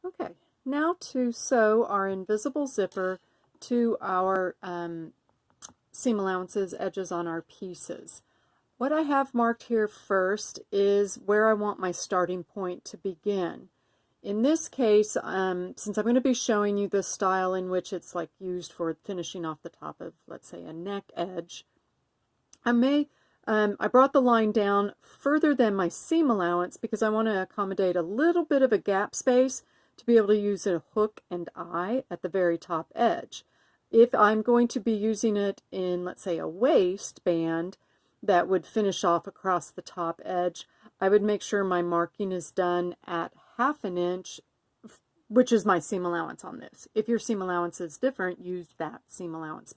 Okay, now to sew our invisible zipper to our seam allowances, edges on our pieces. What I have marked here first is where I want my starting point to begin. In this case, since I'm going to be showing you the style in which it's like used for finishing off the top of, let's say, a neck edge, I brought the line down further than my seam allowance because I want to accommodate a little bit of a gap space to be able to use a hook and eye at the very top edge. If I'm going to be using it in, let's say, a waistband that would finish off across the top edge, I would make sure my marking is done at 1/2 inch, which is my seam allowance on this. If your seam allowance is different, use that seam allowance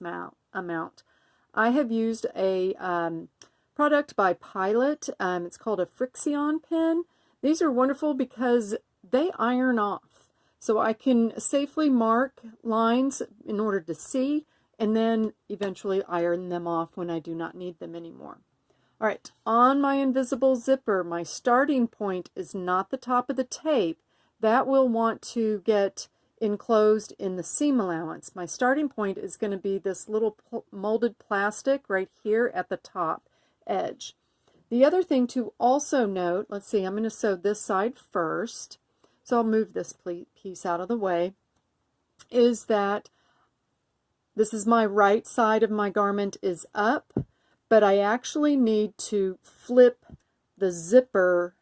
amount. I have used a product by Pilot. It's called a Friction pen. These are wonderful because they iron off. So I can safely mark lines in order to see and then eventually iron them off when I do not need them anymore. All right, on my invisible zipper, my starting point is not the top of the tape. That will want to get enclosed in the seam allowance. My starting point is going to be this little molded plastic right here at the top edge. The other thing to also note, let's see, I'm going to sew this side first. So I'll move this piece out of the way, is that this is my right side of my garment is up, but I actually need to flip the zipper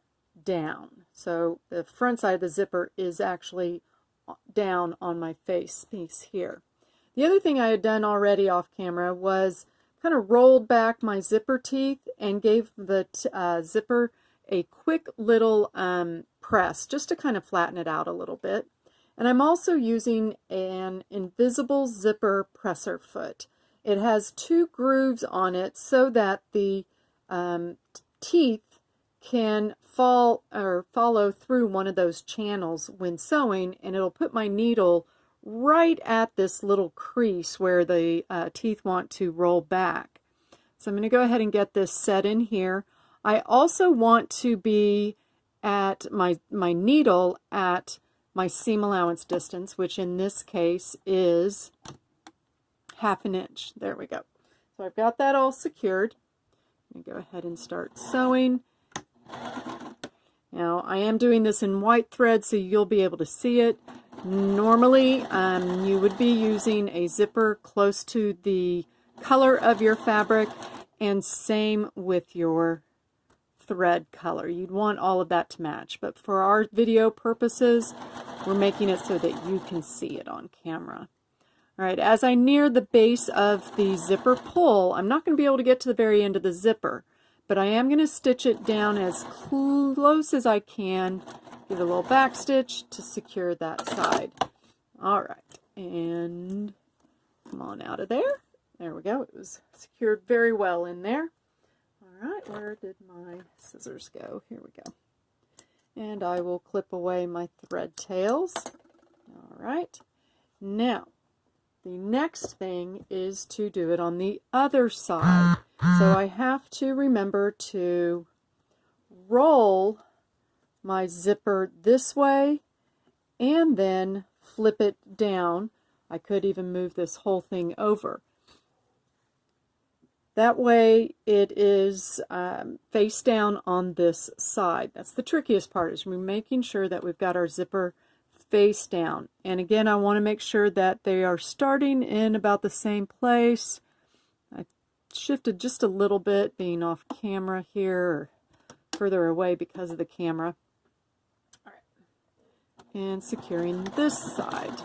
down. So the front side of the zipper is actually down on my face piece here. The other thing I had done already off camera was kind of rolled back my zipper teeth and gave the zipper a quick little press just to kind of flatten it out a little bit. And I'm also using an invisible zipper presser foot. It has 2 grooves on it so that the teeth can follow through one of those channels when sewing, and it'll put my needle right at this little crease where the teeth want to roll back. So I'm going to go ahead and get this set in here. I also want to be at my needle at my seam allowance distance, which in this case is 1/2 inch. There we go. So I've got that all secured. I'm going to go ahead and start sewing. Now I am doing this in white thread so you'll be able to see it. Normally you would be using a zipper close to the color of your fabric, and same with your thread color. You'd want all of that to match, but for our video purposes we're making it so that you can see it on camera. All right, as I near the base of the zipper pull, I'm not going to be able to get to the very end of the zipper, but I am going to stitch it down as close as I can, give a little back stitch to secure that side. All right, and come on out of there. There we go. It was secured very well in there. All right, where did my scissors go? Here we go. And I will clip away my thread tails. All right. Now, the next thing is to do it on the other side. So I have to remember to roll my zipper this way and then flip it down. I could even move this whole thing over. That way it is face down on this side. That's the trickiest part, is we're making sure that we've got our zipper face down. And again, I want to make sure that they are starting in about the same place. I shifted just a little bit, being off camera here, or further away because of the camera. All right. And securing this side.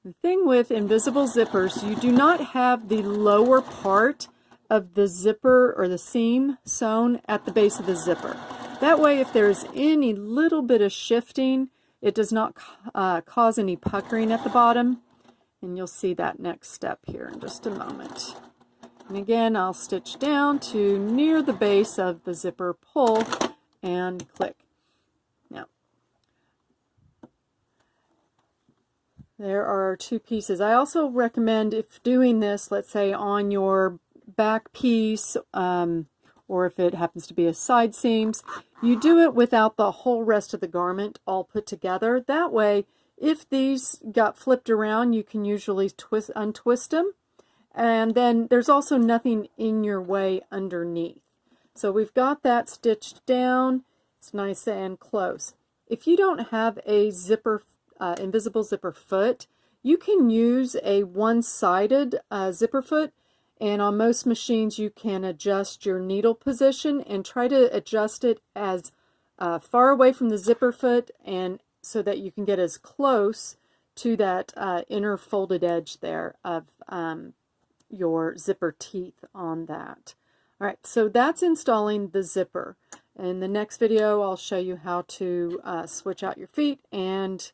The thing with invisible zippers, you do not have the lower part of the zipper or the seam sewn at the base of the zipper. That way, if there's any little bit of shifting, it does not cause any puckering at the bottom. And you'll see that next step here in just a moment. And again, I'll stitch down to near the base of the zipper pull and click. Now, there are 2 pieces. I also recommend, if doing this, let's say on your back piece, or if it happens to be a side seams, You do it without the whole rest of the garment all put together. That way, if these got flipped around, you can usually untwist them. And then there's also nothing in your way underneath. So we've got that stitched down. It's nice and close. If you don't have a zipper, invisible zipper foot, you can use a one-sided zipper foot. And on most machines, you can adjust your needle position and try to adjust it as far away from the zipper foot, and so that you can get as close to that inner folded edge there of your zipper teeth on that. All right, so that's installing the zipper. In the next video, I'll show you how to switch out your feet and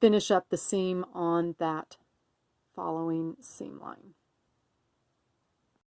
finish up the seam on that following seam line.